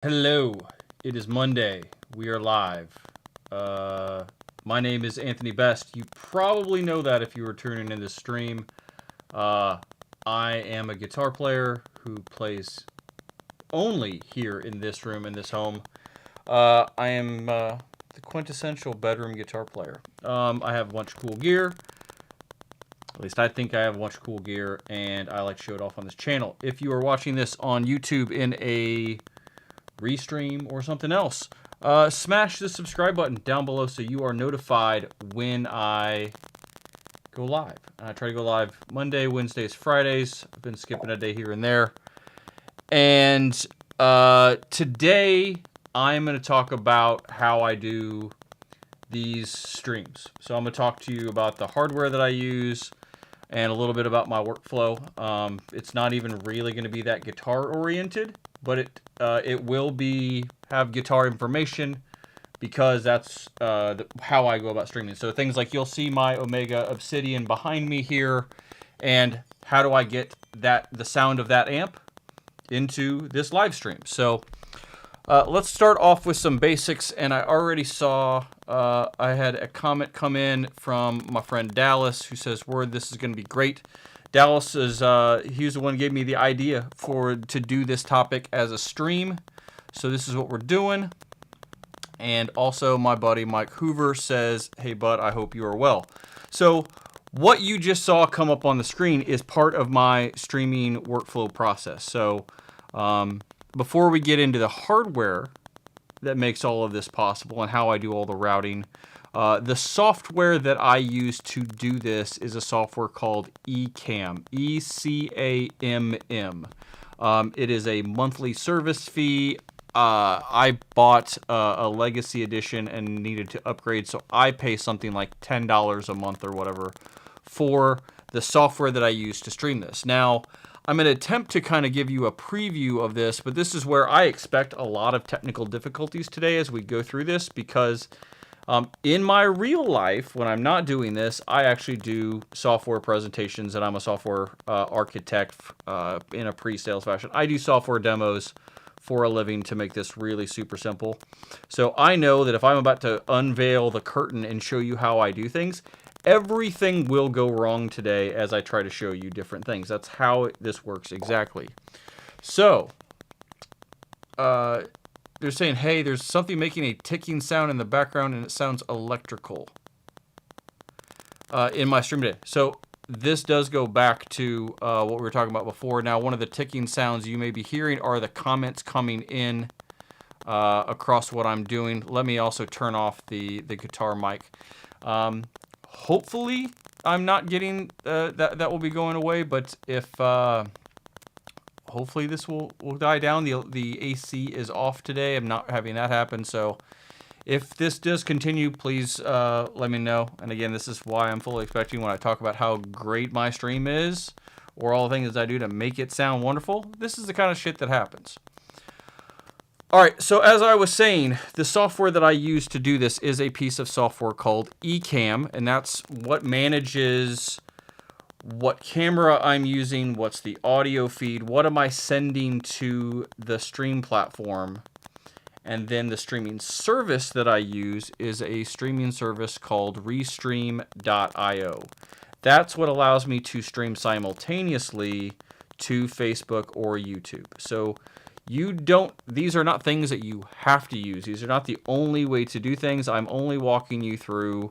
Hello, it is Monday. We are live. My name is Anthony Best. You probably know that if you were tuning in this stream. I am a guitar player who plays only here in this room, in this home. I am the quintessential bedroom guitar player. I have a bunch of cool gear. At least I think I have a bunch of cool gear, and I like to show it off on this channel. If you are watching this on YouTube in a restream or something else, smash the subscribe button down below so you are notified when I go live. I try to go live Monday, Wednesdays, Fridays. I've been skipping a day here and there. And today I'm going to talk about how I do these streams. So I'm going to talk to you about the hardware that I use and a little bit about my workflow. It's not even really going to be that guitar oriented, but it will have guitar information because that's how I go about streaming. So things like you'll see my Omega Obsidian behind me here, and how do I get the sound of that amp into this live stream? So let's start off with some basics. And I already saw I had a comment come in from my friend Dallas who says, "Word, this is going to be great." Dallas is he's the one who gave me the idea to do this topic as a stream. So this is what we're doing. And also my buddy Mike Hoover says, "Hey bud, I hope you are well." So what you just saw come up on the screen is part of my streaming workflow process. So before we get into the hardware that makes all of this possible and how I do all the routing, the software that I use to do this is a software called Ecamm, E-C-A-M-M. It is a monthly service fee. I bought a legacy edition and needed to upgrade, so I pay something like $10 a month or whatever for the software that I use to stream this. Now, I'm going to attempt to kind of give you a preview of this, but this is where I expect a lot of technical difficulties today as we go through this, because in my real life, when I'm not doing this, I actually do software presentations, and I'm a software architect in a pre-sales fashion. I do software demos for a living to make this really super simple. So I know that if I'm about to unveil the curtain and show you how I do things, everything will go wrong today as I try to show you different things. That's how this works exactly. So they're saying, hey, there's something making a ticking sound in the background and it sounds electrical in my stream today. So this does go back to what we were talking about before. Now, one of the ticking sounds you may be hearing are the comments coming in across what I'm doing. Let me also turn off the guitar mic. Hopefully, I'm not getting that will be going away, but if hopefully this will die down. The AC is off today. I'm not having that happen, so if this does continue, please let me know. And again, this is why I'm fully expecting when I talk about how great my stream is, or all the things I do to make it sound wonderful. This is the kind of shit that happens. All right, so as I was saying, the software that I use to do this is a piece of software called Ecamm, and that's what manages what camera I'm using, what's the audio feed, what am I sending to the stream platform. And then the streaming service that I use is a streaming service called Restream.io. That's what allows me to stream simultaneously to Facebook or YouTube. So these are not things that you have to use. These are not the only way to do things. I'm only walking you through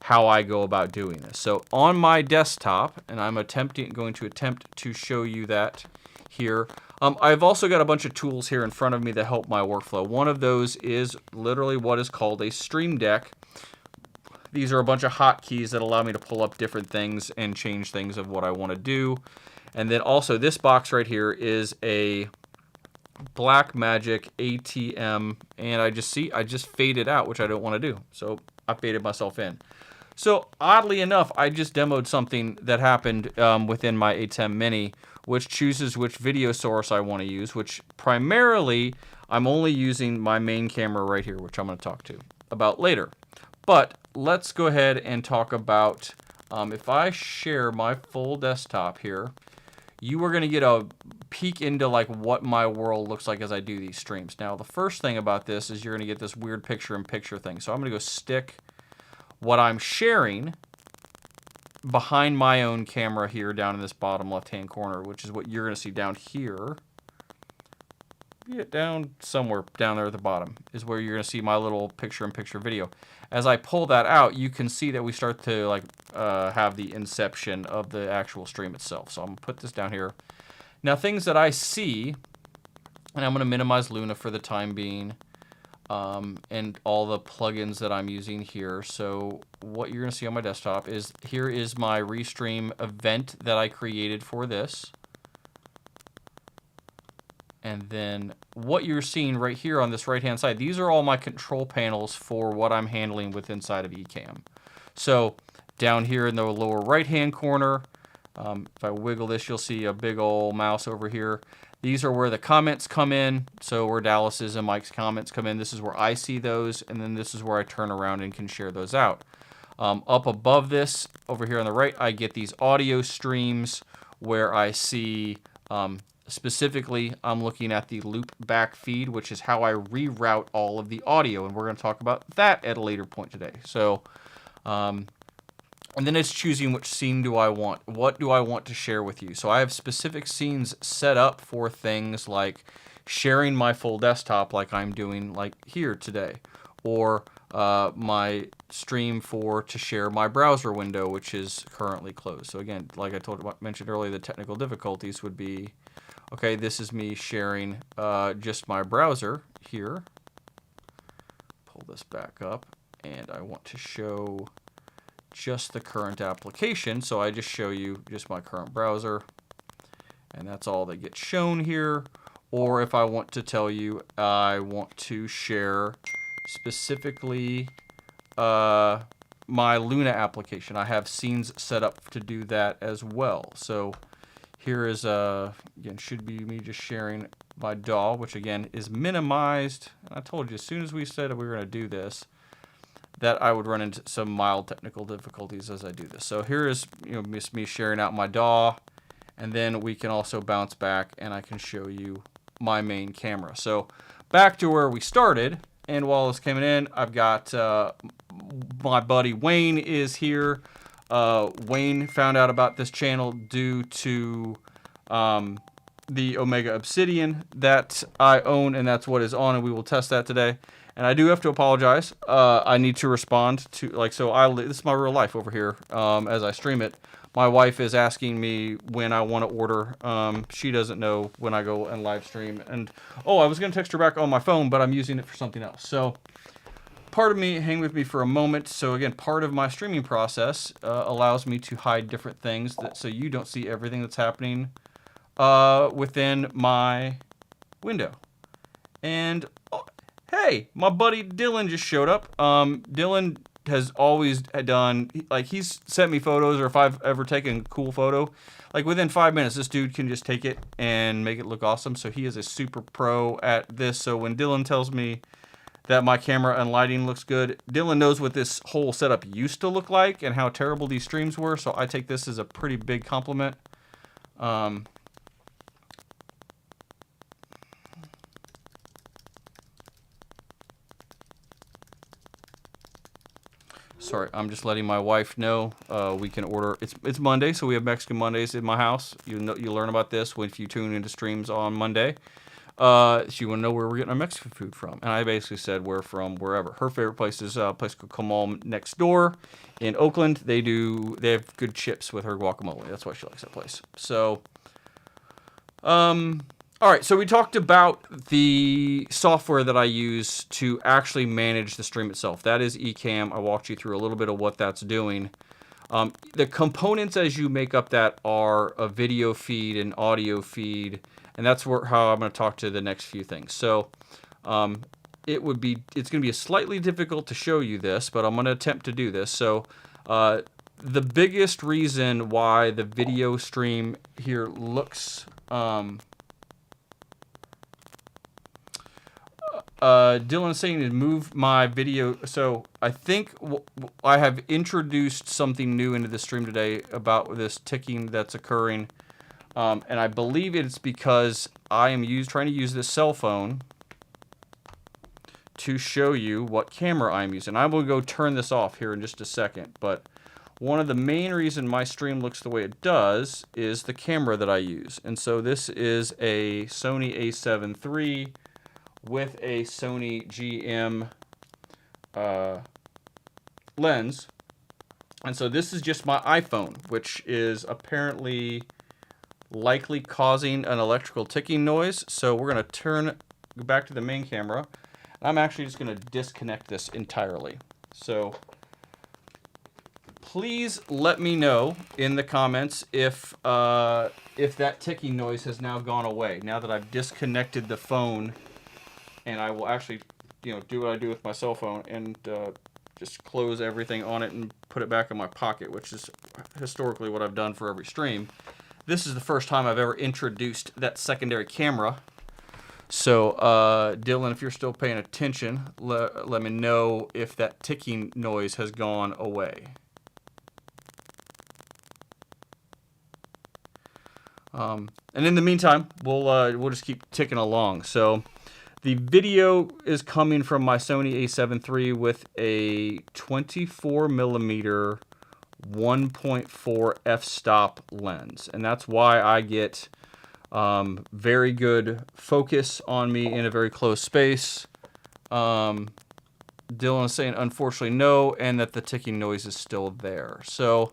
how I go about doing this. So on my desktop, and I'm going to attempt to show you that here. I've also got a bunch of tools here in front of me that help my workflow. One of those is literally what is called a Stream Deck. These are a bunch of hotkeys that allow me to pull up different things and change things of what I want to do. And then also this box right here is a Blackmagic ATM, and I just faded out, which I don't want to do. So I faded myself in. So oddly enough, I just demoed something that happened within my ATEM Mini, which chooses which video source I want to use, which primarily I'm only using my main camera right here, which I'm going to talk about later. But let's go ahead and talk about, if I share my full desktop here, you are going to get a peek into like what my world looks like as I do these streams. Now, the first thing about this is you're going to get this weird picture-in-picture thing. So I'm going to go stick what I'm sharing behind my own camera here down in this bottom left-hand corner, which is what you're going to see down here. Get down somewhere down there at the bottom is where you're going to see my little picture-in-picture video. As I pull that out, you can see that we start to like have the inception of the actual stream itself. So I'm going to put this down here. Now, things that I see, and I'm going to minimize Luna for the time being, and all the plugins that I'm using here. So what you're going to see on my desktop is here is my Restream event that I created for this. And then what you're seeing right here on this right-hand side, these are all my control panels for what I'm handling with inside of Ecamm. So down here in the lower right-hand corner, if I wiggle this, you'll see a big old mouse over here. These are where the comments come in. So where Dallas's and Mike's comments come in. This is where I see those. And then this is where I turn around and can share those out. Up above this, over here on the right, I get these audio streams where I see... specifically, I'm looking at the loop back feed, which is how I reroute all of the audio, and we're going to talk about that at a later point today. So, and then it's choosing which scene do I want. What do I want to share with you? So I have specific scenes set up for things like sharing my full desktop like I'm doing like here today, or my stream to share my browser window, which is currently closed. So again, like I mentioned earlier, the technical difficulties would be, okay, this is me sharing just my browser here. Pull this back up, and I want to show just the current application. So I just show you just my current browser, and that's all that gets shown here. Or if I want to tell you I want to share specifically my Luna application, I have scenes set up to do that as well. So here is, again, should be me just sharing my DAW, which again is minimized. And I told you as soon as we said we were going to do this, that I would run into some mild technical difficulties as I do this. So here is, me sharing out my DAW, and then we can also bounce back and I can show you my main camera. So back to where we started, and while it's coming in, I've got my buddy Wayne is here. Wayne found out about this channel due to the Omega Obsidian that I own, and that's what is on, and we will test that today. And I do have to apologize. I need to respond to, this is my real life over here as I stream it. My wife is asking me when I want to order. She doesn't know when I go and live stream. And, I was going to text her back on my phone, but I'm using it for something else. So part of me, hang with me for a moment. So again, part of my streaming process allows me to hide different things so you don't see everything that's happening within my window. And hey, my buddy Dylan just showed up. Dylan has always done, he's sent me photos, or if I've ever taken a cool photo, within 5 minutes, this dude can just take it and make it look awesome. So he is a super pro at this. So when Dylan tells me that my camera and lighting looks good, Dylan knows what this whole setup used to look like and how terrible these streams were. So I take this as a pretty big compliment. Sorry, I'm just letting my wife know we can order. It's Monday, so we have Mexican Mondays in my house. You learn about this if you tune into streams on Monday. So you want to know where we're getting our Mexican food from. And I basically said we're from wherever. Her favorite place is a place called Kamal next door in Oakland. They have good chips with her guacamole. That's why she likes that place. So, all right, so we talked about the software that I use to actually manage the stream itself. That is Ecamm. I walked you through a little bit of what that's doing. The components as you make up that are a video feed, an audio feed, and that's how I'm going to talk to the next few things. So it's going to be slightly difficult to show you this, but I'm going to attempt to do this. So the biggest reason why the video stream here looks... Dylan's saying to move my video. So I think I have introduced something new into the stream today about this ticking that's occurring. And I believe it's because I am trying to use this cell phone to show you what camera I'm using. I will go turn this off here in just a second, but one of the main reasons my stream looks the way it does is the camera that I use. And so this is a Sony a7 III with a Sony GM lens. And so this is just my iPhone, which is apparently likely causing an electrical ticking noise. So we're going to go back to the main camera. I'm actually just going to disconnect this entirely. So please let me know in the comments if that ticking noise has now gone away. Now that I've disconnected the phone, and I will actually, do what I do with my cell phone and just close everything on it and put it back in my pocket, which is historically what I've done for every stream. This is the first time I've ever introduced that secondary camera. So, Dylan, if you're still paying attention, let me know if that ticking noise has gone away. And in the meantime, we'll just keep ticking along. So, the video is coming from my Sony a7 III with a 24mm 1.4 f-stop lens, and that's why I get very good focus on me in a very close space. Dylan is saying unfortunately no, and that the ticking noise is still there. So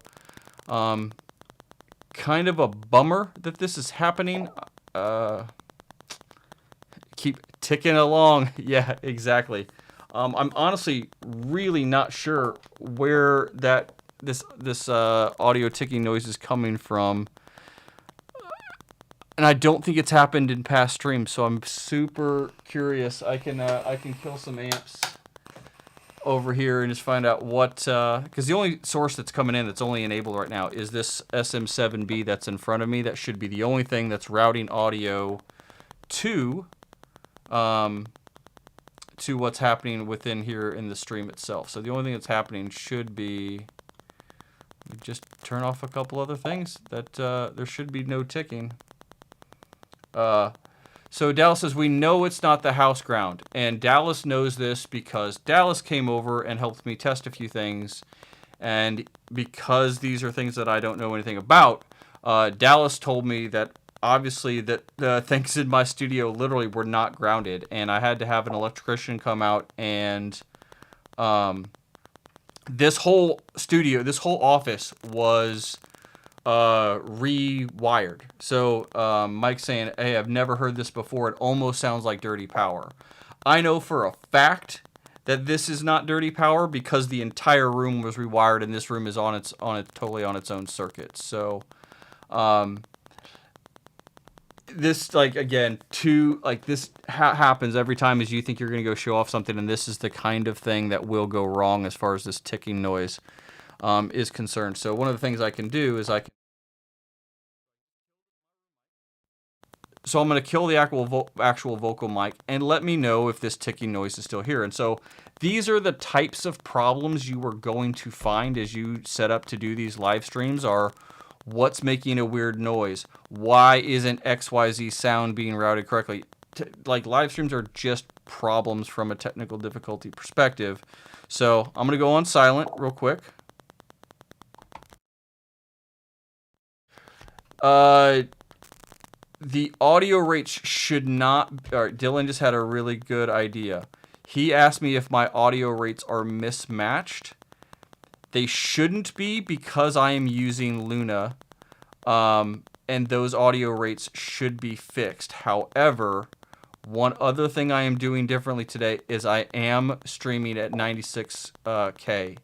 kind of a bummer that this is happening. Keep ticking along. Yeah, exactly. I'm honestly really not sure where this audio ticking noise is coming from. And I don't think it's happened in past streams, so I'm super curious. I can kill some amps over here and just find out what, because the only source that's coming in that's only enabled right now is this SM7B that's in front of me. That should be the only thing that's routing audio to what's happening within here in the stream itself. So the only thing that's happening should be, just turn off a couple other things, that there should be no ticking. So Dallas says, we know it's not the house ground. And Dallas knows this because Dallas came over and helped me test a few things. And because these are things that I don't know anything about, Dallas told me that obviously that things in my studio literally were not grounded. And I had to have an electrician come out and this whole studio, this whole office was rewired. So Mike's saying, hey, I've never heard this before. It almost sounds like dirty power. I know for a fact that this is not dirty power because the entire room was rewired and this room is totally on its own circuit. So this, like, again, this happens every time as you think you're going to go show off something, and this is the kind of thing that will go wrong as far as this ticking noise is concerned. So one of the things I can do is so I'm going to kill the actual vocal mic and let me know if this ticking noise is still here. And so these are the types of problems you are going to find as you set up to do these live streams are what's making a weird noise? Why isn't XYZ sound being routed correctly? Like, live streams are just problems from a technical difficulty perspective. So I'm going to go on silent real quick. The audio rates should not... All right, Dylan just had a really good idea. He asked me if my audio rates are mismatched. They shouldn't be because I am using Luna, and those audio rates should be fixed. However, one other thing I am doing differently today is I am streaming at 96K.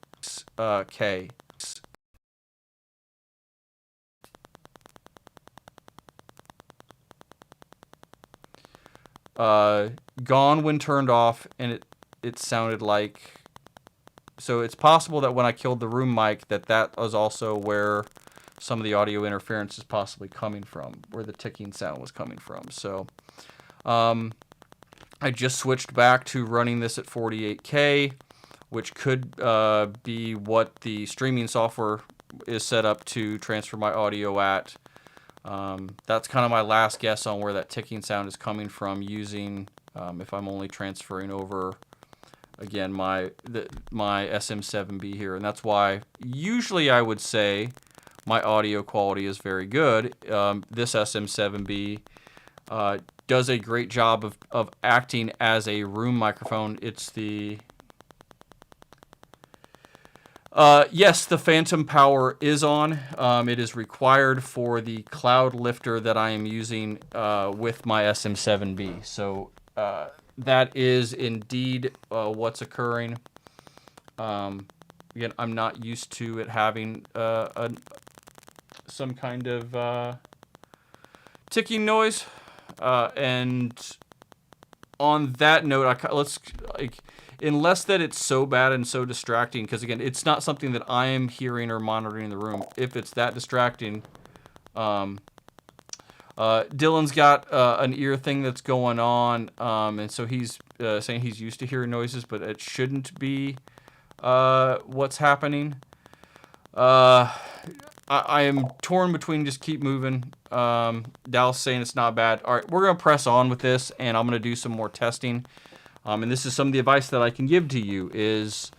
Gone when turned off, and it sounded like... So it's possible that when I killed the room mic that was also where some of the audio interference is possibly coming from, where the ticking sound was coming from. So I just switched back to running this at 48K, which could be what the streaming software is set up to transfer my audio at. That's kind of my last guess on where that ticking sound is coming from using, if I'm only transferring over, again, my SM7B here. And that's why usually I would say my audio quality is very good. This SM7B does a great job of acting as a room microphone. It's the... yes, the phantom power is on. It is required for the cloud lifter that I am using with my SM7B. So that is indeed what's occurring. Again, I'm not used to it having some kind of ticking noise. And on that note, unless that it's so bad and so distracting, because again, it's not something that I am hearing or monitoring in the room. If it's that distracting, Dylan's got an ear thing that's going on, and so he's saying he's used to hearing noises, but it shouldn't be what's happening. I am torn between just keep moving. Dallas saying it's not bad. All right, we're going to press on with this, and I'm going to do some more testing. And this is some of the advice that I can give to you is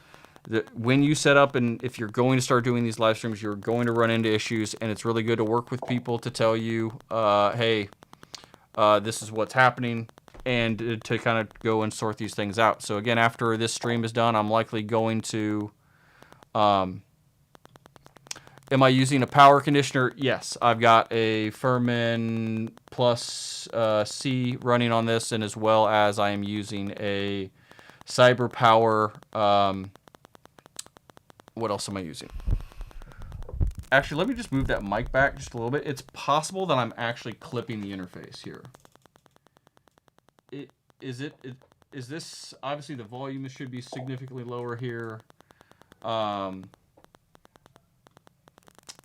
that when you set up and if you're going to start doing these live streams, you're going to run into issues, and it's really good to work with people to tell you, hey, this is what's happening, and to kind of go and sort these things out. So again, after this stream is done, I'm likely going to... am I using a power conditioner? Yes, I've got a Furman Plus C running on this, and as well as I am using a CyberPower. What else am I using? Actually, let me just move that mic back just a little bit. It's possible that I'm actually clipping the interface here. Is this, obviously the volume should be significantly lower here.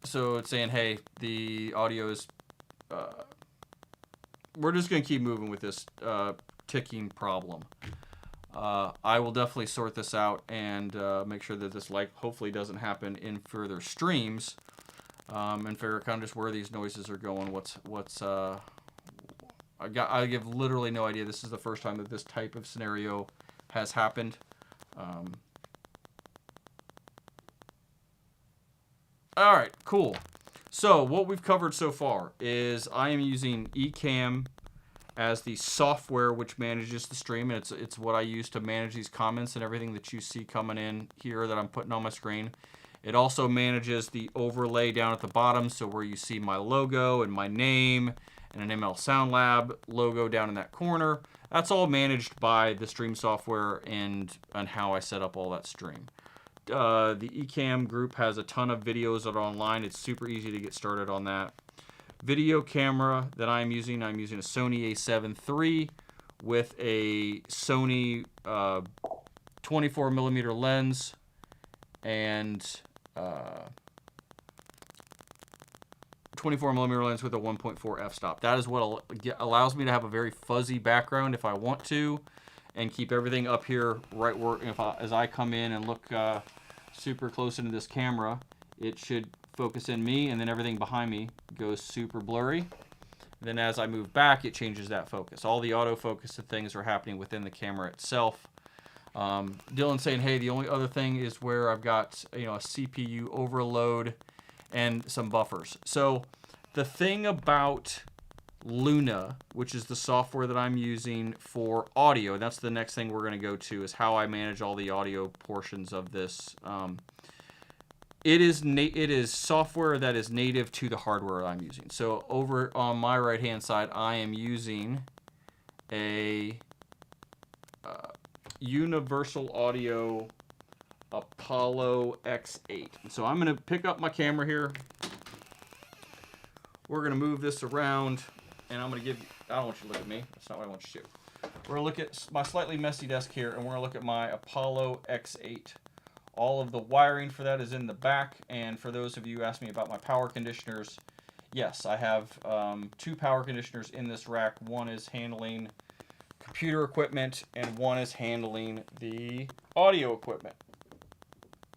So it's saying, hey, the audio is... we're just going to keep moving with this ticking problem. I will definitely sort this out and make sure that this hopefully doesn't happen in further streams, and figure kind of just where these noises are going. I give literally no idea. This is the first time that this type of scenario has happened. All right, cool. So what we've covered so far is I am using Ecamm as the software which manages the stream, and it's what I use to manage these comments and everything that you see coming in here that I'm putting on my screen. It also manages the overlay down at the bottom, so where you see my logo and my name and an ML Sound Lab logo down in that corner. That's all managed by the stream software and how I set up all that stream. The Ecamm group has a ton of videos that are online. It's super easy to get started on that. Video camera that I'm using a Sony a7 III with a Sony 24mm lens and 24mm lens with a 1.4 f-stop. That is what allows me to have a very fuzzy background if I want to, and keep everything up here right where as I come in and look super close into this camera, it should focus in me, and then everything behind me goes super blurry. Then as I move back, it changes that focus. All the autofocus and things are happening within the camera itself. Dylan's saying, hey, the only other thing is where I've got a CPU overload and some buffers. So the thing about Luna, which is the software that I'm using for audio, that's the next thing we're going to go to, is how I manage all the audio portions of this. It is software that is native to the hardware I'm using. So over on my right hand side, I am using a Universal Audio Apollo X8. So I'm going to pick up my camera here. We're going to move this around, and I'm going to give you, I don't want you to look at me. That's not what I want you to do. We're going to look at my slightly messy desk here, and we're going to look at my Apollo X8. All of the wiring for that is in the back, and for those of you who asked me about my power conditioners, yes, I have 2 power conditioners in this rack. One is handling computer equipment, and one is handling the audio equipment.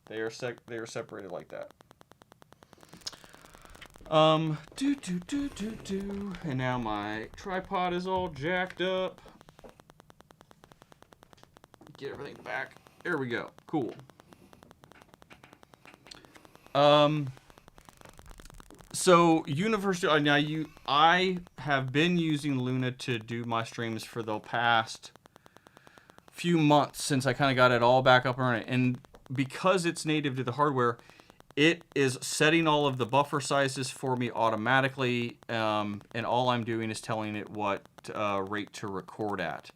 They are separated like that. And now my tripod is all jacked up. Get everything back. There we go. Cool. So University now I have been using Luna to do my streams for the past few months since I kind of got it all back up and running. And because it's native to the hardware, it is setting all of the buffer sizes for me automatically, and all I'm doing is telling it what rate to record at.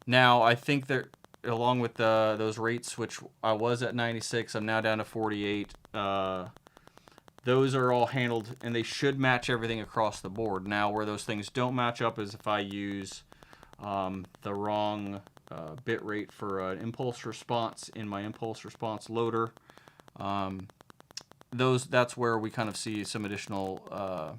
Now, I think that along with those rates, which I was at 96, I'm now down to 48. Those are all handled, and they should match everything across the board. Now, where those things don't match up is if I use the wrong bit rate for an impulse response in my impulse response loader. That's where we kind of see some additional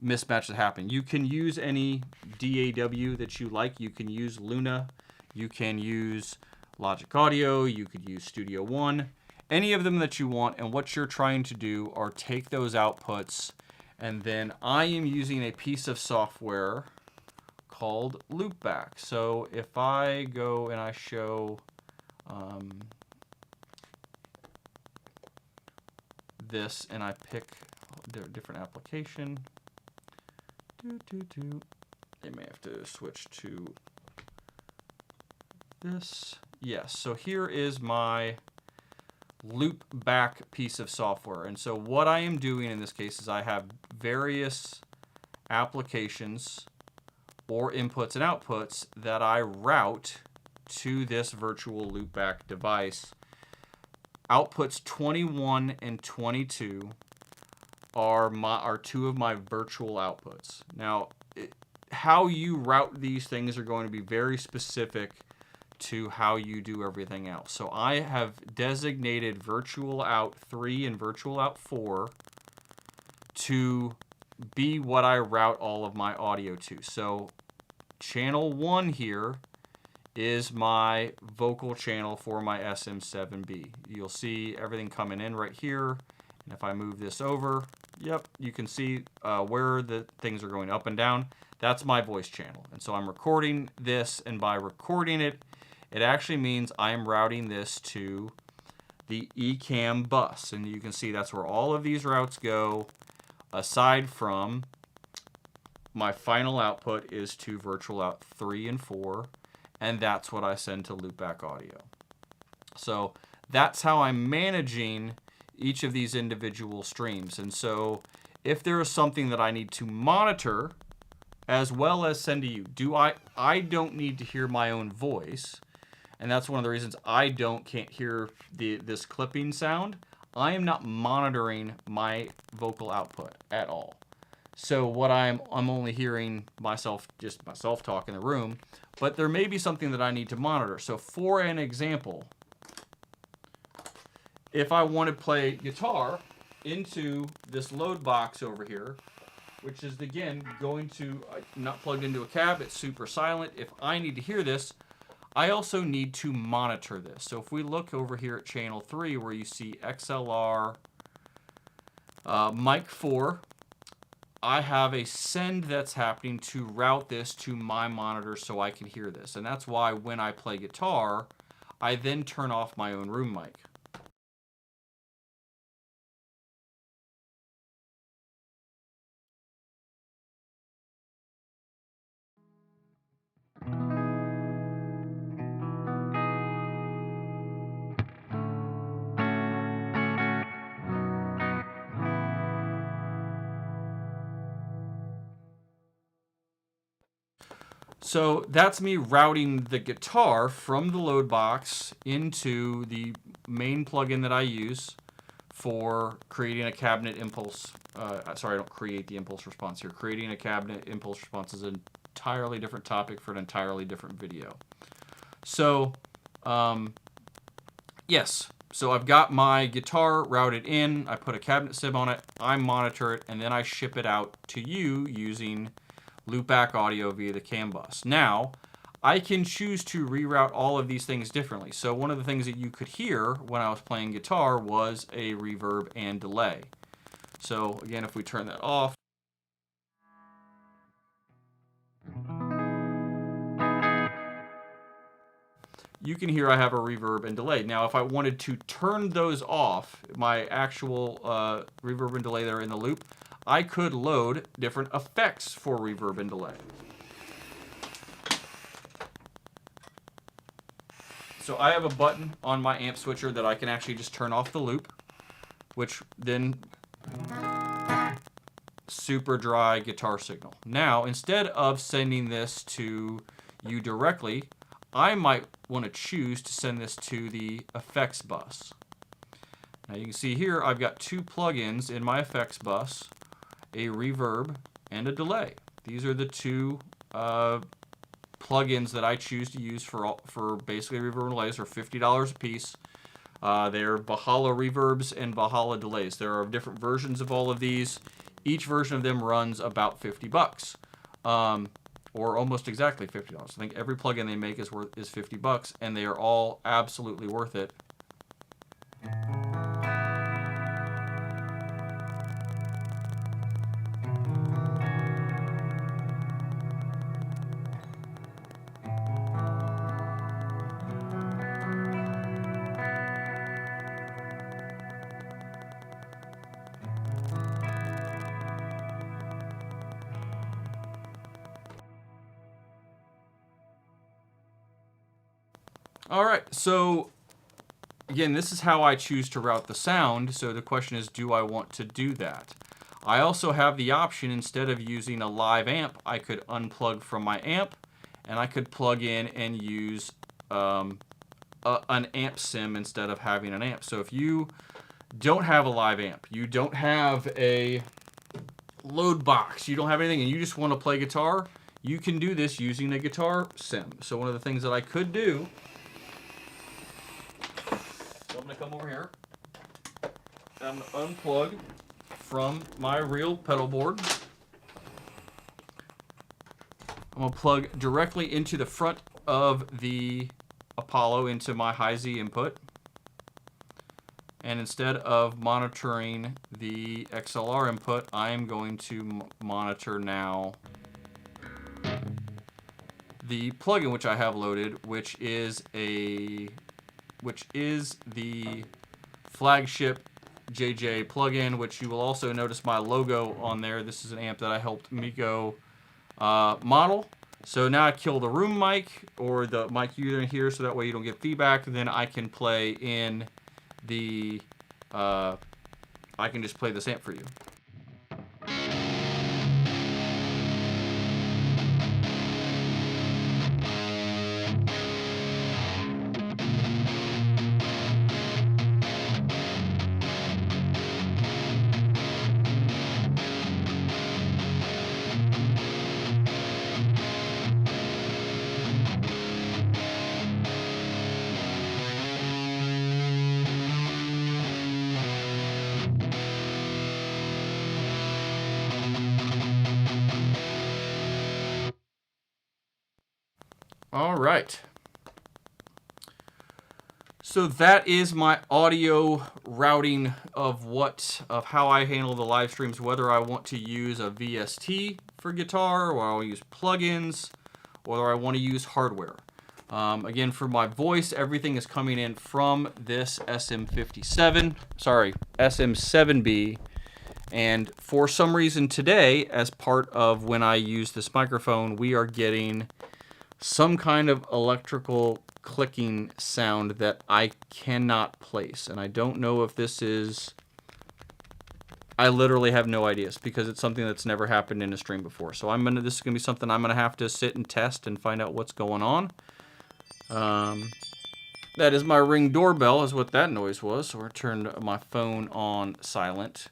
mismatches happen. You can use any DAW that you like. You can use Luna. You can use Logic Audio. You could use Studio One. Any of them that you want, and what you're trying to do are take those outputs, and then I am using a piece of software called Loopback. So if I go and I show this and I pick a different application, I may have to switch to this. Yes, so here is my Loopback piece of software. And so what I am doing in this case is I have various applications or inputs and outputs that I route to this virtual Loopback device. Outputs 21 and 22 are two of my virtual outputs. Now, how you route these things are going to be very specific to how you do everything else. So I have designated virtual out 3 and virtual out 4 to be what I route all of my audio to. So channel 1 here is my vocal channel for my SM7B. You'll see everything coming in right here. And if I move this over, yep, you can see where the things are going up and down. That's my voice channel. And so I'm recording this, and by recording it, it actually means I am routing this to the Ecamm bus. And you can see that's where all of these routes go, aside from my final output is to virtual out 3 and 4, and that's what I send to Loopback Audio. So that's how I'm managing each of these individual streams. And so if there is something that I need to monitor as well as send to you, I don't need to hear my own voice. And that's one of the reasons I can't hear this clipping sound. I am not monitoring my vocal output at all. So what I'm only hearing myself talk in the room, but there may be something that I need to monitor. So for an example, if I want to play guitar into this load box over here, which is again going to not plugged into a cab, it's super silent. If I need to hear this, I also need to monitor this. So if we look over here at channel 3 where you see XLR mic 4, I have a send that's happening to route this to my monitor so I can hear this. And that's why when I play guitar, I then turn off my own room mic. So that's me routing the guitar from the load box into the main plugin that I use for creating a cabinet impulse. Sorry, I don't create the impulse response here. Creating a cabinet impulse response is an entirely different topic for an entirely different video. So, yes. So I've got my guitar routed in. I put a cabinet sim on it. I monitor it, and then I ship it out to you using Loopback Audio via the CAN bus. Now, I can choose to reroute all of these things differently. So one of the things that you could hear when I was playing guitar was a reverb and delay. So again, if we turn that off, you can hear I have a reverb and delay. Now, if I wanted to turn those off, my actual reverb and delay that are in the loop, I could load different effects for reverb and delay. So I have a button on my amp switcher that I can actually just turn off the loop, which then super dry guitar signal. Now, instead of sending this to you directly, I might want to choose to send this to the effects bus. Now you can see here I've got two plugins in my effects bus, a reverb and a delay. These are the two plugins that I choose to use for basically reverb and delays. They're $50 a piece. They're Valhalla reverbs and Valhalla delays. There are different versions of all of these. Each version of them runs about $50, or almost exactly $50. I think every plugin they make is $50, and they are all absolutely worth it. All right, so again, this is how I choose to route the sound. So the question is, do I want to do that? I also have the option, instead of using a live amp, I could unplug from my amp, and I could plug in and use an amp sim instead of having an amp. So if you don't have a live amp, you don't have a load box, you don't have anything, and you just want to play guitar, you can do this using a guitar sim. So one of the things that I could do, so I'm going to come over here, I'm going to unplug from my real pedal board. I'm going to plug directly into the front of the Apollo into my Hi-Z input. And instead of monitoring the XLR input, I am going to monitor now the plugin which I have loaded, which is the flagship JJ plugin, which you will also notice my logo on there. This is an amp that I helped Mikko model. So now I kill the room mic or the mic you're in here, so that way you don't get feedback. Then I can play in the I can just play this amp for you. All right. So that is my audio routing of how I handle the live streams, whether I want to use a VST for guitar, or I'll use plugins, or I want to use hardware. Again, for my voice, everything is coming in from this SM7B. And for some reason today, as part of when I use this microphone, we are getting some kind of electrical clicking sound that I cannot place. And I don't know if this is... I literally have no ideas, because it's something that's never happened in a stream before. So this is going to be something I'm going to have to sit and test and find out what's going on. That is my Ring doorbell, is what that noise was. So I turned my phone on silent.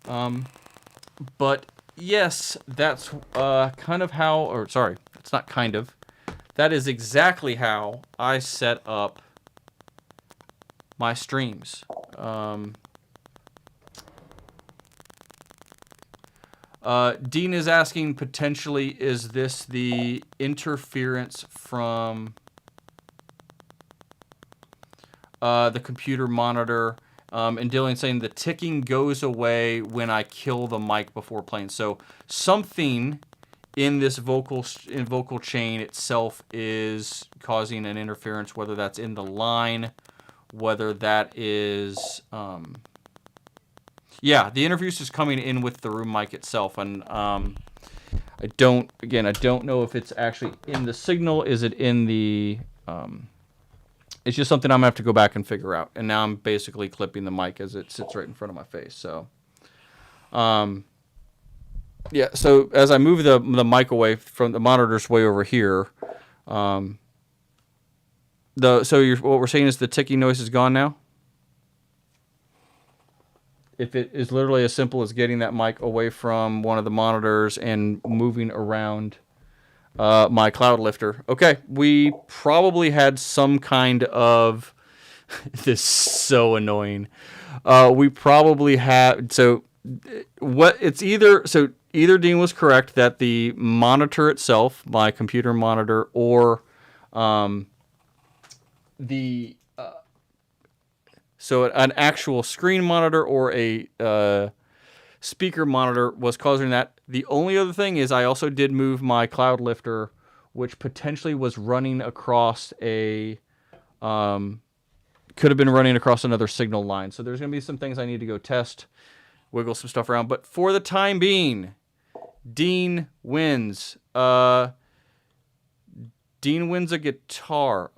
But yes, that's kind of how, or sorry, it's not kind of. That is exactly how I set up my streams. Dean is asking, potentially, is this the interference from the computer monitor? And Dylan saying the ticking goes away when I kill the mic before playing. So something in this vocal chain itself is causing an interference, whether that's in the line, whether that is, yeah, the interference is coming in with the room mic itself, and I don't know if it's actually in the signal. Is it in the? It's just something I'm gonna have to go back and figure out. And now I'm basically clipping the mic as it sits right in front of my face. So, yeah. So as I move the mic away from the monitor's way over here, what we're saying is the ticking noise is gone now. If it is literally as simple as getting that mic away from one of the monitors and moving around my cloud lifter. Okay, we probably had some kind of... This is so annoying. We probably had... So what it's either... So either Dean was correct that the monitor itself, my computer monitor, or so an actual screen monitor or a speaker monitor was causing that. The only other thing is I also did move my cloud lifter, which potentially was running across a, could have been running across another signal line. So there's going to be some things I need to go test, wiggle some stuff around. But for the time being, Dean wins. Dean wins a guitar.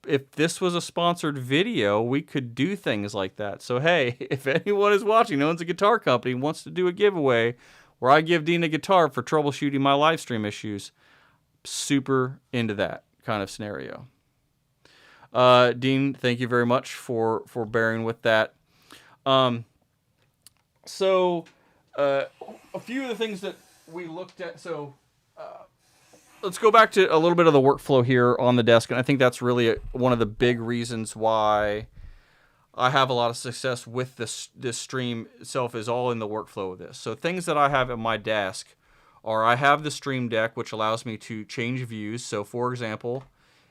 If this was a sponsored video, we could do things like that. So, hey, if anyone is watching, owns a guitar company, wants to do a giveaway where I give Dean a guitar for troubleshooting my live stream issues, super into that kind of scenario. Dean, thank you very much for bearing with that. So, a few of the things that we looked at. So, let's go back to a little bit of the workflow here on the desk, and I think that's really one of the big reasons why I have a lot of success with this stream itself is all in the workflow of this. So things that I have at my desk are I have the Stream Deck, which allows me to change views. So for example,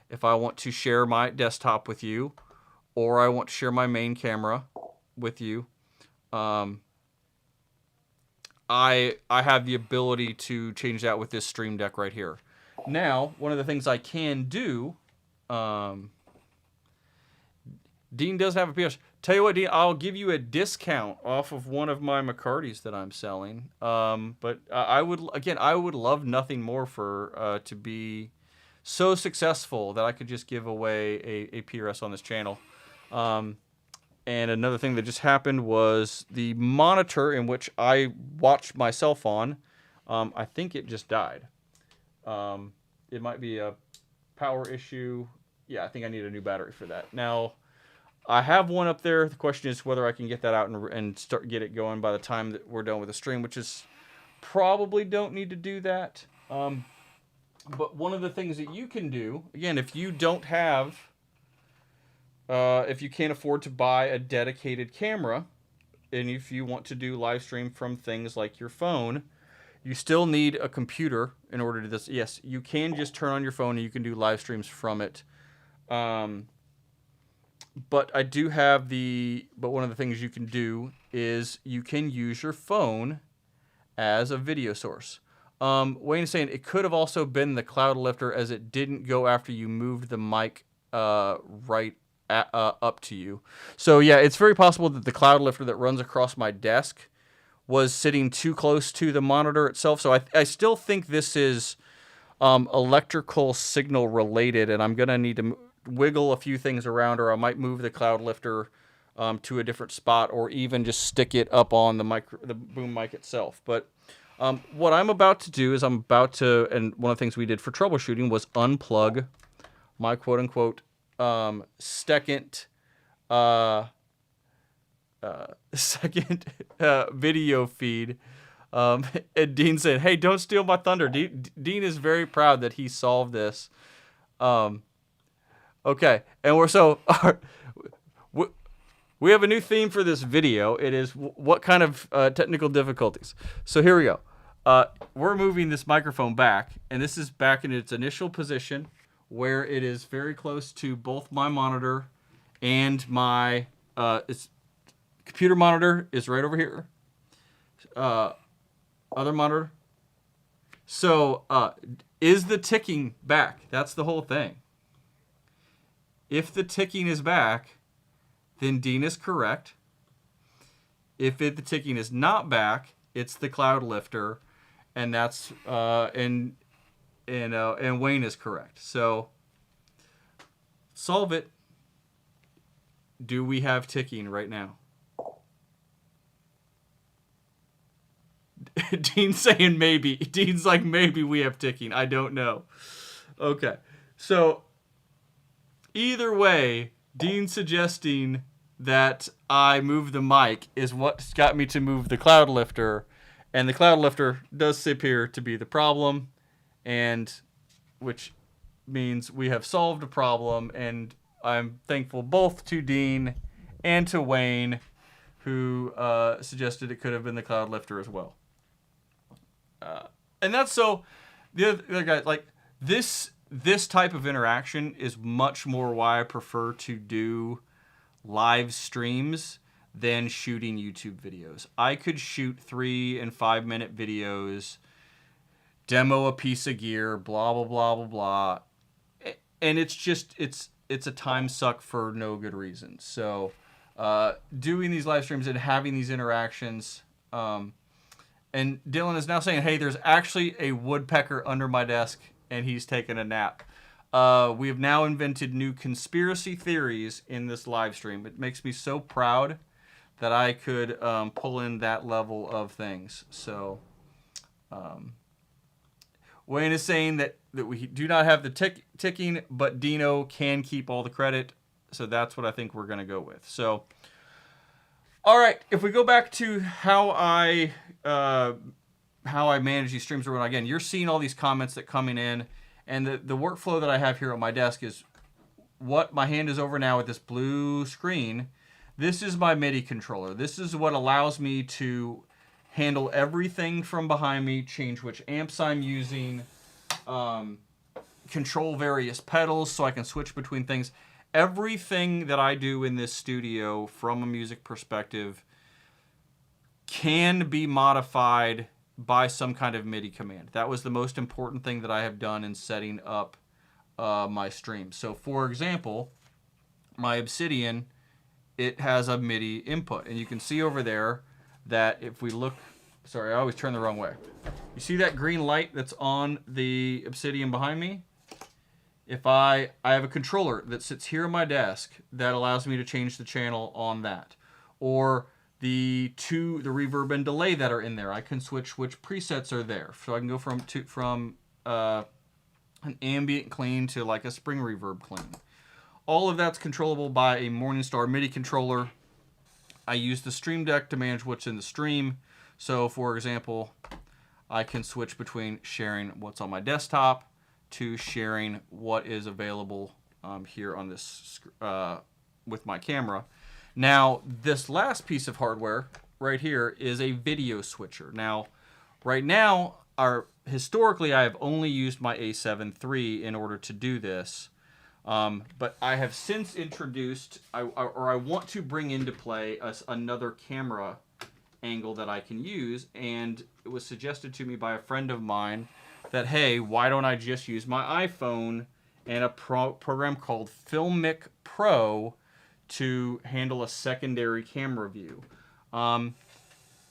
if I want to share my desktop with you, or I want to share my main camera with you, I have the ability to change that with this Stream Deck right here. Now, one of the things I can do, Dean does have a PS. Tell you what, Dean, I'll give you a discount off of one of my McCartys that I'm selling. But I would love nothing more for to be so successful that I could just give away a PRS on this channel. And another thing that just happened was the monitor in which I watched myself on, I think it just died. It might be a power issue. Yeah, I think I need a new battery for that. Now, I have one up there. The question is whether I can get that out and get it going by the time that we're done with the stream, which is probably don't need to do that. But one of the things that you can do, again, if you don't have, if you can't afford to buy a dedicated camera, and if you want to do live stream from things like your phone, you still need a computer in order to do this. Yes, you can just turn on your phone and you can do live streams from it. But I do have but one of the things you can do is you can use your phone as a video source. Wayne is saying it could have also been the cloud lifter as it didn't go after you moved the mic right up to you. So yeah, it's very possible that the cloud lifter that runs across my desk was sitting too close to the monitor itself. So I still think this is electrical signal related, and I'm going to need to wiggle a few things around, or I might move the cloud lifter to a different spot, or even just stick it up on the boom mic itself. But what I'm about to do is and one of the things we did for troubleshooting was unplug my quote-unquote second video feed. And Dean said, "Hey, don't steal my thunder." Dean is very proud that he solved this. Okay, and we have a new theme for this video. It is what kind of technical difficulties. So here we go. We're moving this microphone back, and this is back in its initial position where it is very close to both my monitor and my computer monitor is right over here. Other monitor. So, is the ticking back? That's the whole thing. If the ticking is back, then Dean is correct. If the ticking is not back, it's the cloud lifter, and that's and Wayne is correct. So, solve it. Do we have ticking right now? Dean's saying maybe. Dean's like, maybe we have ticking. I don't know. Okay. So, either way, Dean's suggesting that I move the mic is what's got me to move the cloud lifter. And the cloud lifter does appear to be the problem, and which means we have solved a problem, and I'm thankful both to Dean and to Wayne, who suggested it could have been the cloud lifter as well. And that's so the other guy, like this type of interaction is much more why I prefer to do live streams than shooting YouTube videos. I could shoot 3 and 5 minute videos, demo a piece of gear, blah blah blah blah blah, and it's just it's a time suck for no good reason. So doing these live streams and having these interactions. And Dylan is now saying, hey, there's actually a woodpecker under my desk, and he's taking a nap. We have now invented new conspiracy theories in this live stream. It makes me so proud that I could pull in that level of things. So Wayne is saying that we do not have the ticking, but Dino can keep all the credit. So that's what I think we're going to go with. So, all right, if we go back to how I manage these streams, again, you're seeing all these comments that coming in, and the workflow that I have here on my desk is what my hand is over now with this blue screen. This is my MIDI controller. This is what allows me to handle everything from behind me, change which amps I'm using, control various pedals so I can switch between things. Everything that I do in this studio from a music perspective can be modified by some kind of MIDI command. That was the most important thing that I have done in setting up my stream. So for example, my Obsidian, it has a MIDI input, and you can see over there that if we look, sorry, I always turn the wrong way. You see that green light that's on the Obsidian behind me? If I have a controller that sits here on my desk that allows me to change the channel on that, or the reverb and delay that are in there, I can switch which presets are there. So I can go from an ambient clean to like a spring reverb clean. All of that's controllable by a Morningstar MIDI controller. I use the Stream Deck to manage what's in the stream. So for example, I can switch between sharing what's on my desktop to sharing what is available here on this with my camera. Now, this last piece of hardware right here is a video switcher. Now, right now, historically, I have only used my A7 III in order to do this. But I have since introduced, I want to bring into play another camera angle that I can use, and it was suggested to me by a friend of mine that, hey, why don't I just use my iPhone and a program called Filmic Pro to handle a secondary camera view.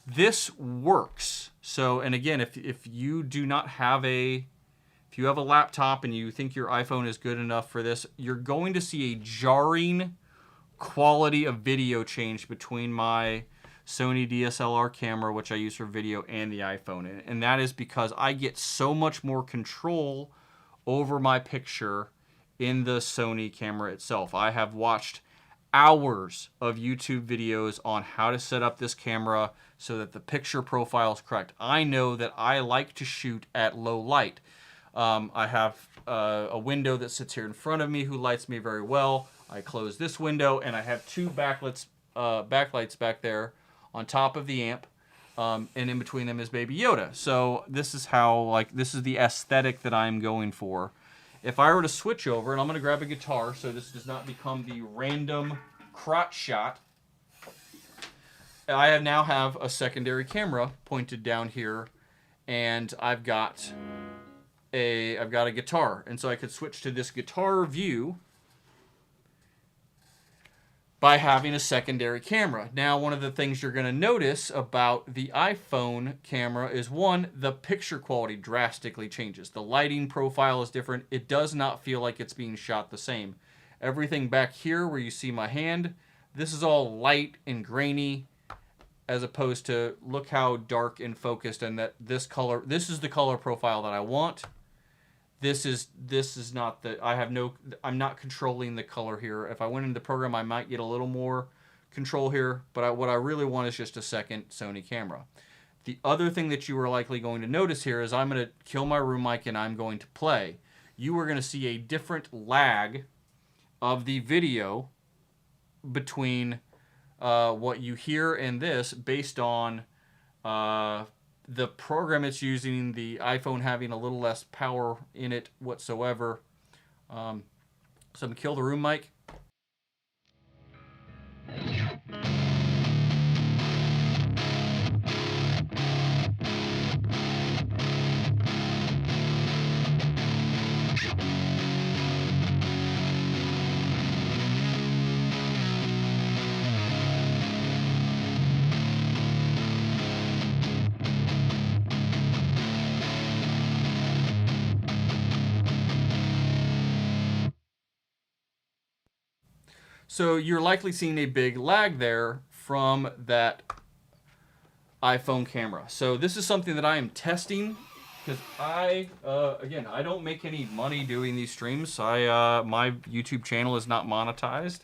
This works. So, and again, if you do not have if you have a laptop and you think your iPhone is good enough for this, you're going to see a jarring quality of video change between my Sony DSLR camera, which I use for video, and the iPhone. And that is because I get so much more control over my picture in the Sony camera itself. I have watched hours of YouTube videos on how to set up this camera so that the picture profile is correct. I know that I like to shoot at low light. I have a window that sits here in front of me who lights me very well. I close this window, and I have two backlights back there on top of the amp, and in between them is Baby Yoda. So this is how, this is the aesthetic that I'm going for. If I were to switch over, and I'm going to grab a guitar so this does not become the random crotch shot, I now have a secondary camera pointed down here, and I've got a guitar, and so I could switch to this guitar view by having a secondary camera. Now, one of the things you're going to notice about the iPhone camera is, one, the picture quality drastically changes. The lighting profile is different. It does not feel like it's being shot the same. Everything back here where you see my hand, this is all light and grainy, as opposed to look how dark and focused, and that this is the color profile that I want. This is not the, I'm not controlling the color here. If I went into the program, I might get a little more control here, but what I really want is just a second Sony camera. The other thing that you are likely going to notice here is I'm going to kill my room mic and I'm going to play. You are going to see a different lag of the video between what you hear and this based on the program it's using, the iPhone having a little less power in it whatsoever. So I'm going to kill the room mic. So you're likely seeing a big lag there from that iPhone camera. So this is something that I am testing because again, I don't make any money doing these streams. My YouTube channel is not monetized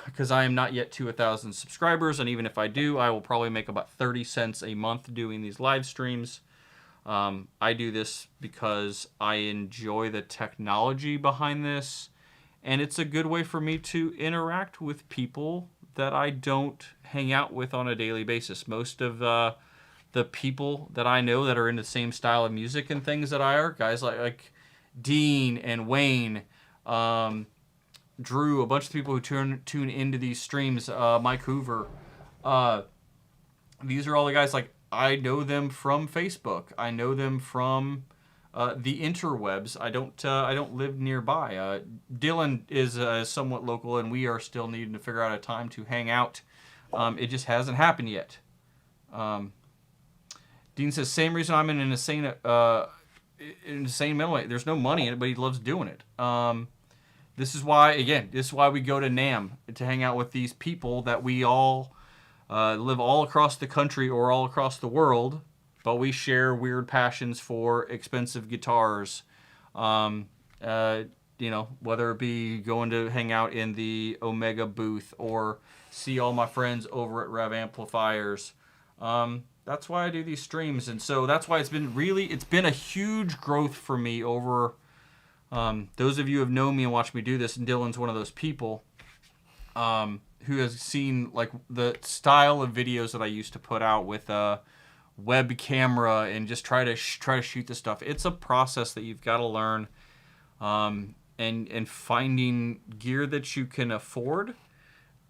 because I am not yet to 1,000 subscribers. And even if I do, I will probably make about 30 cents a month doing these live streams. I do this because I enjoy the technology behind this. And it's a good way for me to interact with people that I don't hang out with on a daily basis. Most of the people that I know that are in the same style of music and things that I are, guys like Dean and Wayne, Drew, a bunch of people who tune into these streams, Mike Hoover. These are all the guys, like, I know them from Facebook. I know them from the interwebs. I don't live nearby. Dylan is somewhat local, and we are still needing to figure out a time to hang out. It just hasn't happened yet. Dean says, same reason I'm in an insane mental. There's no money in it, but he loves doing it. This is why we go to NAMM, to hang out with these people that we all live all across the country or all across the world. But we share weird passions for expensive guitars. Whether it be going to hang out in the Omega booth or see all my friends over at Rev Amplifiers. That's why I do these streams. And so that's why it's been a huge growth for me over, those of you who have known me and watched me do this, and Dylan's one of those people, who has seen like the style of videos that I used to put out with, web camera and just try to shoot this stuff. It's a process that you've got to learn, and finding gear that you can afford,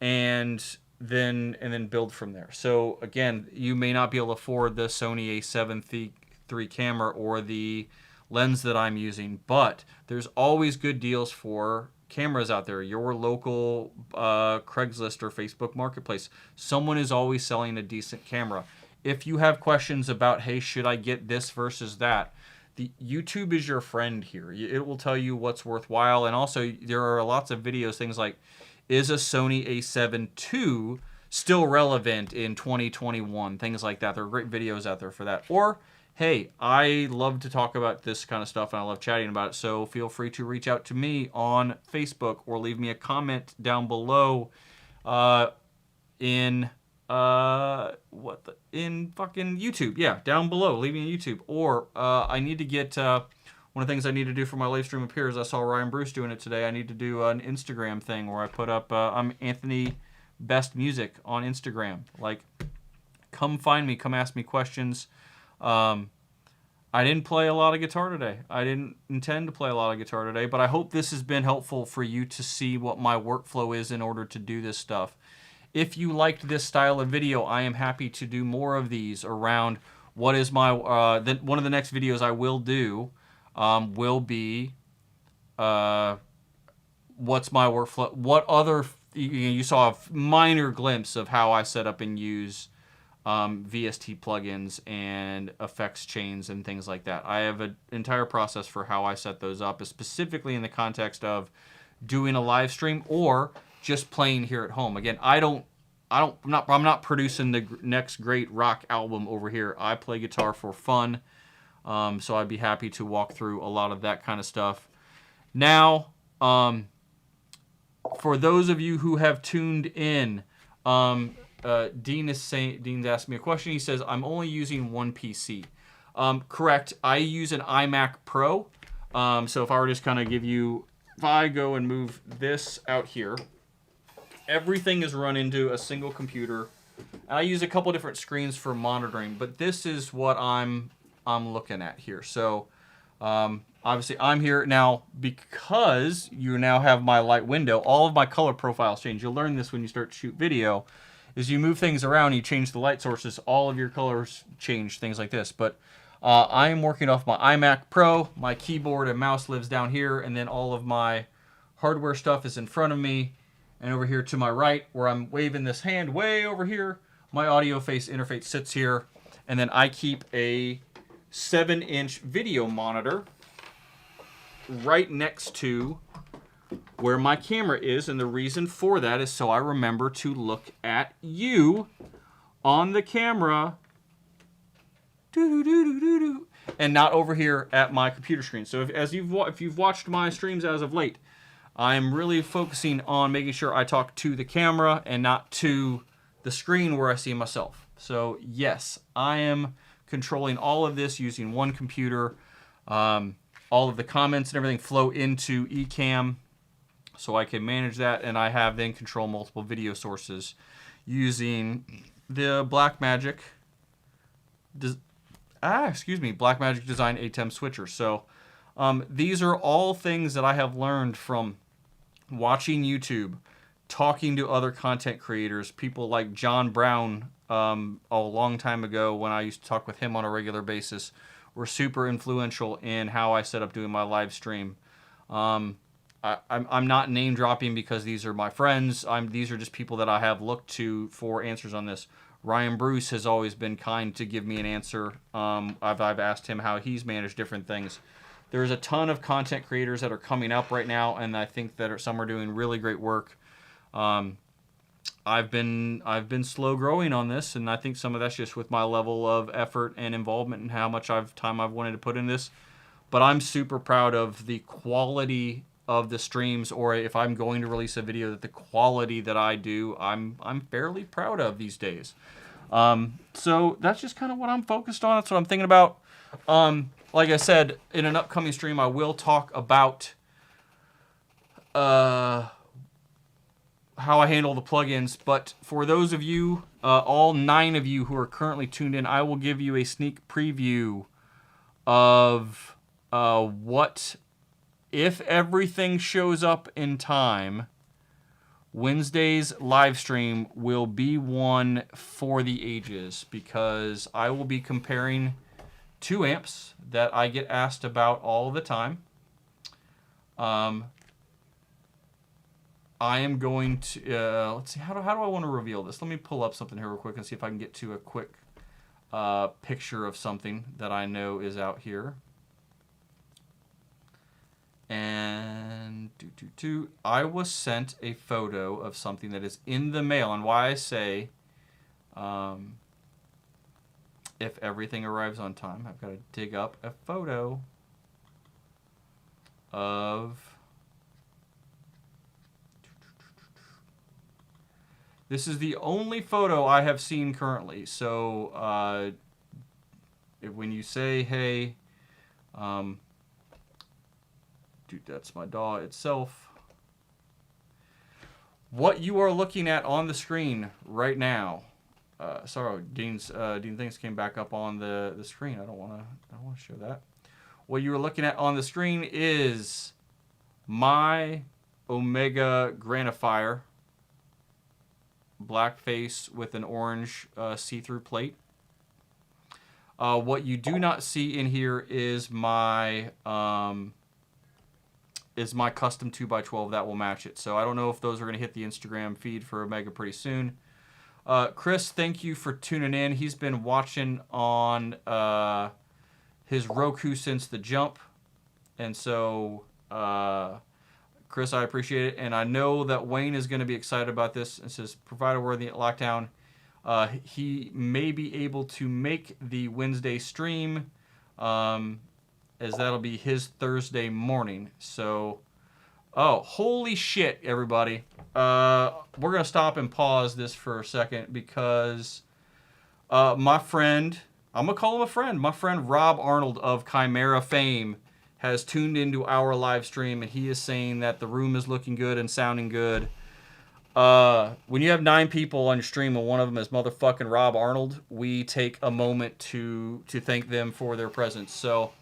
and then build from there. So again, you may not be able to afford the Sony A7 III camera or the lens that I'm using, but there's always good deals for cameras out there. Your local Craigslist or Facebook Marketplace, someone is always selling a decent camera. If you have questions about, hey, should I get this versus that, the YouTube is your friend here. It will tell you what's worthwhile. And also, there are lots of videos, things like, is a Sony A7 II still relevant in 2021? Things like that. There are great videos out there for that. Or, hey, I love to talk about this kind of stuff, and I love chatting about it. So feel free to reach out to me on Facebook or leave me a comment down below in fucking YouTube. Yeah, down below, leave me a YouTube. Or I need to get one of the things I need to do for my live stream up here is I saw Ryan Bruce doing it today. I need to do an Instagram thing where I put up I'm Anthony Best Music on Instagram. Like, come find me, come ask me questions. I didn't play a lot of guitar today. I didn't intend to play a lot of guitar today, but I hope this has been helpful for you to see what my workflow is in order to do this stuff. If you liked this style of video, I am happy to do more of these around what is my, one of the next videos I will do will be what's my workflow, what other, you saw a minor glimpse of how I set up and use VST plugins and effects chains and things like that. I have an entire process for how I set those up, specifically in the context of doing a live stream or just playing here at home. Again, I'm not producing the next great rock album over here. I play guitar for fun, so I'd be happy to walk through a lot of that kind of stuff. Now, for those of you who have tuned in, Dean's asked me a question. He says, I'm only using one PC. Correct. I use an iMac Pro. So if I were just kind of give you, if I go and move this out here, everything is run into a single computer. I use a couple different screens for monitoring, but this is what I'm looking at here. So obviously I'm here now because you now have my light window. All of my color profiles change. You'll learn this when you start to shoot video. Is you move things around, you change the light sources, all of your colors change, things like this. But I am working off my iMac Pro. My keyboard and mouse lives down here, and then all of my hardware stuff is in front of me. And over here to my right, where I'm waving this hand way over here, my audio face interface sits here. And then I keep a 7-inch video monitor right next to where my camera is, and the reason for that is so I remember to look at you on the camera, and not over here at my computer screen. So if you've watched my streams as of late, I'm really focusing on making sure I talk to the camera and not to the screen where I see myself. So yes, I am controlling all of this using one computer. All of the comments and everything flow into Ecamm, so I can manage that, and I have then control multiple video sources using the Blackmagic Design ATEM switcher. So these are all things that I have learned from watching YouTube, talking to other content creators, people like John Brown a long time ago when I used to talk with him on a regular basis, were super influential in how I set up doing my live stream. I'm not name dropping because these are my friends. These are just people that I have looked to for answers on this. Ryan Bruce has always been kind to give me an answer. I've asked him how he's managed different things. There's a ton of content creators that are coming up right now, and I think that some are doing really great work. I've been slow growing on this, and I think some of that's just with my level of effort and involvement and how much time I've wanted to put in this. But I'm super proud of the quality of the streams, or if I'm going to release a video, that the quality that I do, I'm fairly proud of these days. So that's just kind of what I'm focused on. That's what I'm thinking about. Like I said, in an upcoming stream, I will talk about how I handle the plugins. But for those of you, all 9 of you who are currently tuned in, I will give you a sneak preview of what, if everything shows up in time, Wednesday's live stream will be one for the ages, because I will be comparing 2 amps that I get asked about all the time. I am going to, let's see, how do I want to reveal this? Let me pull up something here real quick and see if I can get to a quick picture of something that I know is out here. And I was sent a photo of something that is in the mail, and why I say if everything arrives on time, I've got to dig up a photo of, this is the only photo I have seen currently. So when you say, hey, dude, that's my DAW itself. What you are looking at on the screen right now sorry, Dean things came back up on the screen. I don't want to show that. What you were looking at on the screen is my Omega Granifier, black face with an orange see-through plate. What you do not see in here is my custom 2x12 that will match it. So I don't know if those are going to hit the Instagram feed for Omega pretty soon. Chris, thank you for tuning in. He's been watching on his Roku since the jump. And so, Chris, I appreciate it. And I know that Wayne is going to be excited about this. It says, provider worthy at lockdown. He may be able to make the Wednesday stream, as that'll be his Thursday morning. So, oh, holy shit, everybody. We're going to stop and pause this for a second because my friend, I'm going to call him a friend, my friend Rob Arnold of Chimera fame has tuned into our live stream, and he is saying that the room is looking good and sounding good. When you have 9 people on your stream and one of them is motherfucking Rob Arnold, we take a moment to thank them for their presence. So,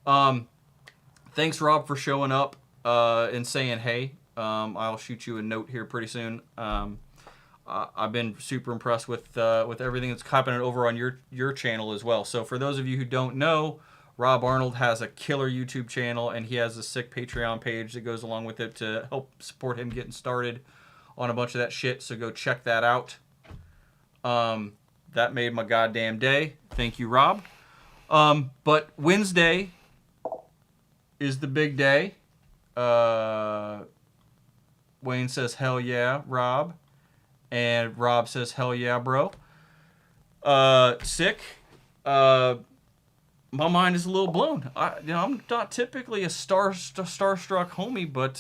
thanks Rob for showing up and saying hey. I'll shoot you a note here pretty soon. I've been super impressed with everything that's happening over on your channel as well. So for those of you who don't know, Rob Arnold has a killer YouTube channel, and he has a sick Patreon page that goes along with it to help support him getting started on a bunch of that shit. So go check that out. That made my goddamn day. Thank you, Rob. But Wednesday is the big day. Wayne says, hell yeah, Rob. And Rob says, hell yeah, bro. Sick. My mind is a little blown. I'm not typically a starstruck homie, but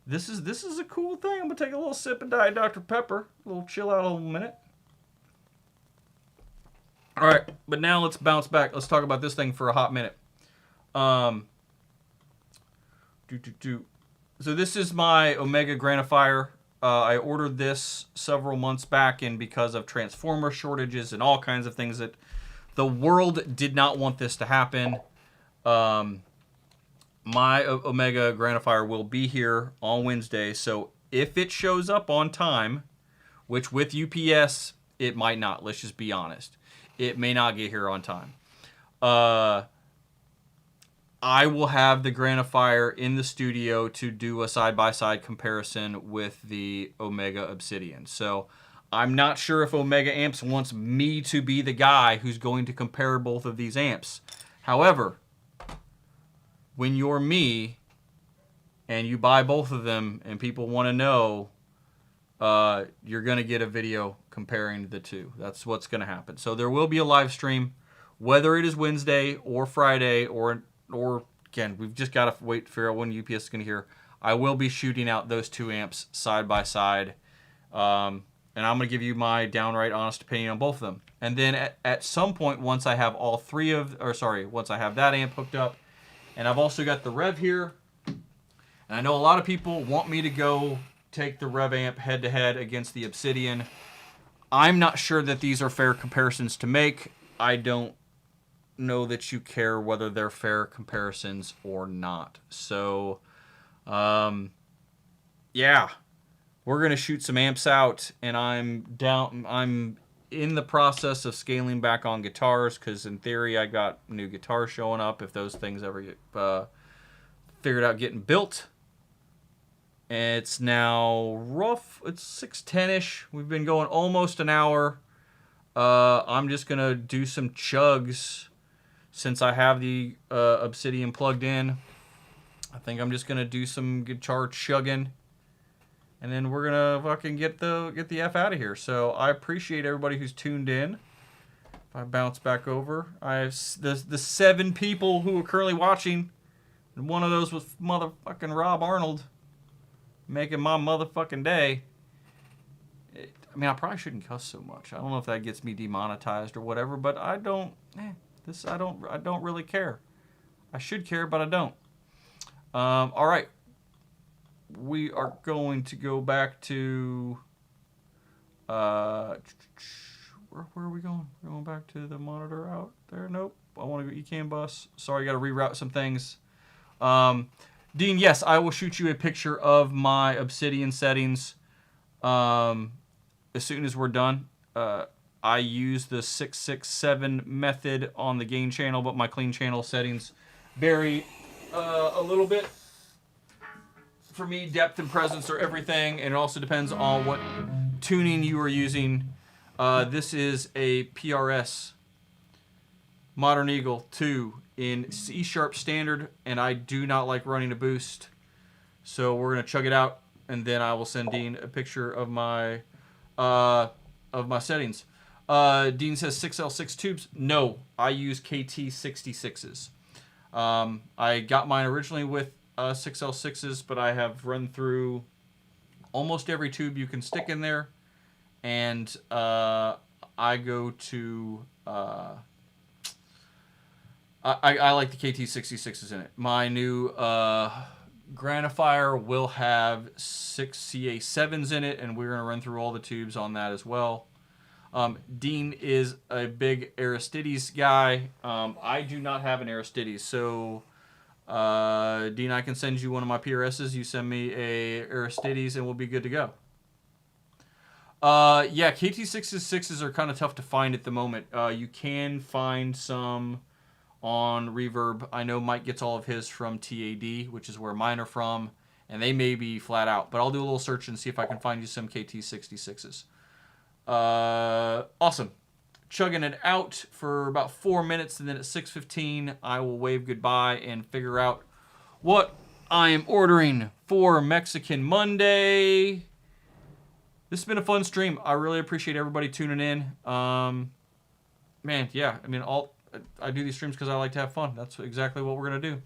this is a cool thing. I'm gonna take a little sip of Diet Dr. Pepper. A little chill out a little minute. All right, but now let's bounce back. Let's talk about this thing for a hot minute. So this is my Omega Granifier. I ordered this several months back, and because of transformer shortages and all kinds of things that the world did not want this to happen, my Omega Granifier will be here on Wednesday. So if it shows up on time, which with UPS it might not, let's just be honest, it may not get here on time. I will have the Granifier in the studio to do a side-by-side comparison with the Omega Obsidian. So I'm not sure if Omega Amps wants me to be the guy who's going to compare both of these amps. However, when you're me and you buy both of them and people want to know, you're going to get a video comparing the two. That's what's going to happen. So there will be a live stream, whether it is Wednesday or Friday or again, we've just got to wait to figure out when UPS is going to hear. I will be shooting out those 2 amps side by side. And I'm going to give you my downright honest opinion on both of them. And then at some point, once I have once I have that amp hooked up, and I've also got the Rev here. And I know a lot of people want me to go take the Rev amp head to head against the Obsidian. I'm not sure that these are fair comparisons to make. I don't know that you care whether they're fair comparisons or not. So, yeah, we're going to shoot some amps out, and I'm in the process of scaling back on guitars, because in theory I got new guitars showing up if those things ever get figured out getting built. And it's now rough. It's 6:10ish. We've been going almost an hour. I'm just going to do some chugs since I have the Obsidian plugged in. I think I'm just going to do some guitar chugging. And then we're going to fucking get the F out of here. So I appreciate everybody who's tuned in. If I bounce back over, I have the 7 people who are currently watching. And one of those was motherfucking Rob Arnold, making my motherfucking day. I mean, I probably shouldn't cuss so much. I don't know if that gets me demonetized or whatever, but I don't really care. I should care, but I don't. All right. We are going to go back to Where are we going? We're going back to the monitor out there. Nope. I want to go eCam bus. Sorry, got to reroute some things. Dean, yes, I will shoot you a picture of my Obsidian settings as soon as we're done. I use the 667 method on the gain channel, but my clean channel settings vary a little bit. For me, depth and presence are everything, and it also depends on what tuning you are using. This is a PRS Modern Eagle 2 in C# standard, and I do not like running a boost. So we're going to chug it out, and then I will send Dean a picture of my settings. Dean says 6L6 tubes. No, I use KT66s. I got mine originally with 6L6s, but I have run through almost every tube you can stick in there, and I go to I like the KT66s in it. My new Granifier will have 6 CA7s in it, and we're going to run through all the tubes on that as well. Dean is a big Aristides guy. I do not have an Aristides, so Dean, I can send you one of my PRSs. You send me a Aristides, and we'll be good to go. Yeah, KT66s are kind of tough to find at the moment. You can find some on Reverb. I know Mike gets all of his from TAD, which is where mine are from, and they may be flat out. But I'll do a little search and see if I can find you some KT66s. Awesome. Chugging it out for about 4 minutes, and then at 6:15, I will wave goodbye and figure out what I am ordering for Mexican Monday. This has been a fun stream. I really appreciate everybody tuning in. Man, yeah, I mean, I do these streams because I like to have fun. That's exactly what we're going to do.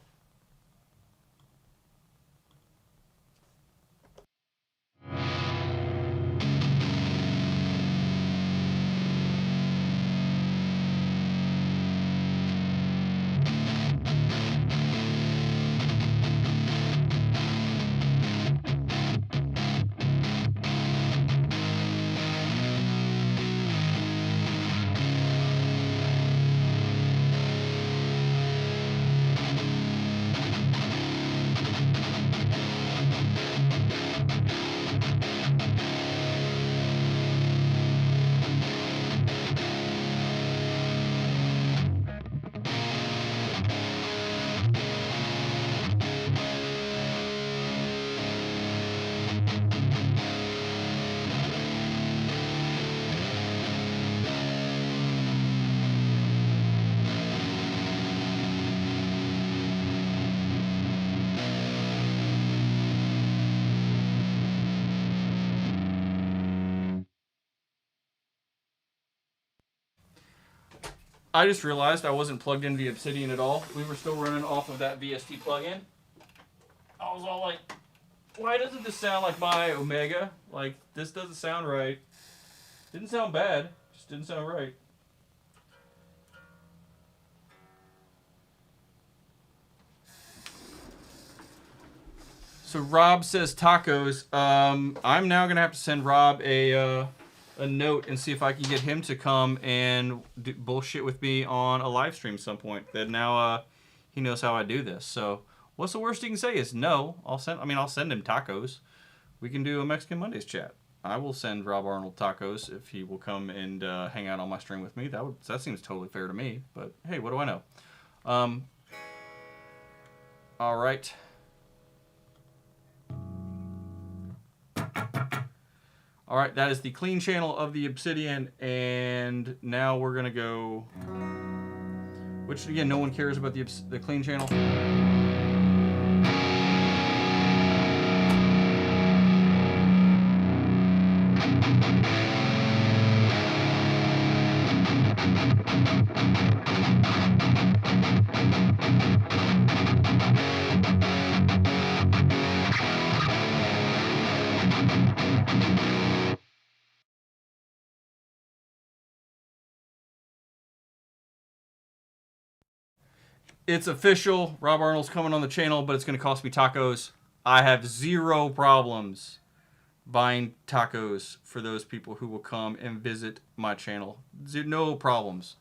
I just realized I wasn't plugged into the Obsidian at all. We were still running off of that VST plugin. I was all like, why doesn't this sound like my Omega? Like, this doesn't sound right. Didn't sound bad, just didn't sound right. So Rob says tacos. I'm now going to have to send Rob a note and see if I can get him to come and bullshit with me on a live stream some point. That now he knows how I do this. So what's the worst he can say is no. I'll send him tacos. We can do a Mexican Mondays chat. I will send Rob Arnold tacos if he will come and hang out on my stream with me. That seems totally fair to me. But hey, what do I know? All right. All right, that is the clean channel of the Obsidian, and now we're gonna go. Which again, no one cares about the clean channel. It's official. Rob Arnold's coming on the channel, but it's going to cost me tacos. I have zero problems buying tacos for those people who will come and visit my channel. No problems.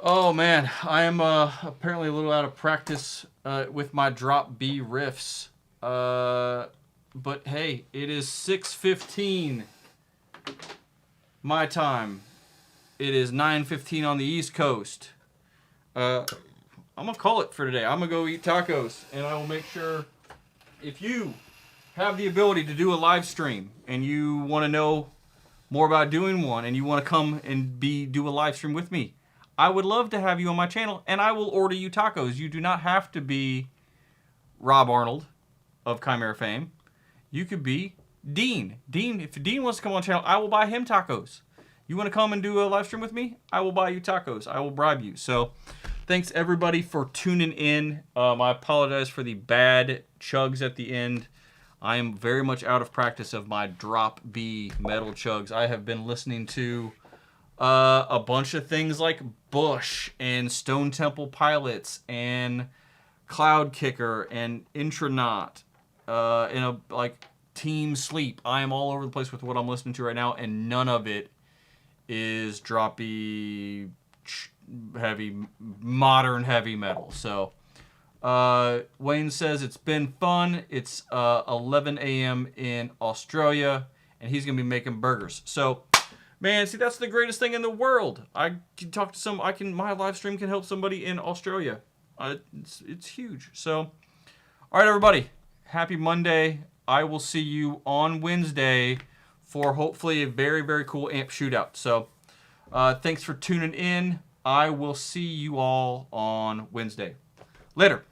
Oh man, I am apparently a little out of practice with my drop B riffs. But hey, it is 6:15 my time. It is 9:15 on the East Coast. I'm gonna call it for today. I'm gonna go eat tacos, and I will make sure if you have the ability to do a live stream and you want to know more about doing one and you want to come and do a live stream with me, I would love to have you on my channel, and I will order you tacos. You do not have to be Rob Arnold of Chimera fame. You could be Dean. If Dean wants to come on the channel, I will buy him tacos. You want to come and do a live stream with me? I will buy you tacos. I will bribe you. So thanks everybody for tuning in. I apologize for the bad chugs at the end. I am very much out of practice of my drop B metal chugs. I have been listening to a bunch of things like Bush and Stone Temple Pilots and Cloud Kicker and Intronaut like Team Sleep. I am all over the place with what I'm listening to right now, and none of it is droppy, modern heavy metal. So Wayne says it's been fun. It's 11 a.m. in Australia, and he's gonna be making burgers. So man, see, that's the greatest thing in the world. I can talk to my live stream can help somebody in Australia. It's huge. So, all right, everybody, happy Monday. I will see you on Wednesday for hopefully a very, very cool amp shootout. So, thanks for tuning in. I will see you all on Wednesday. Later.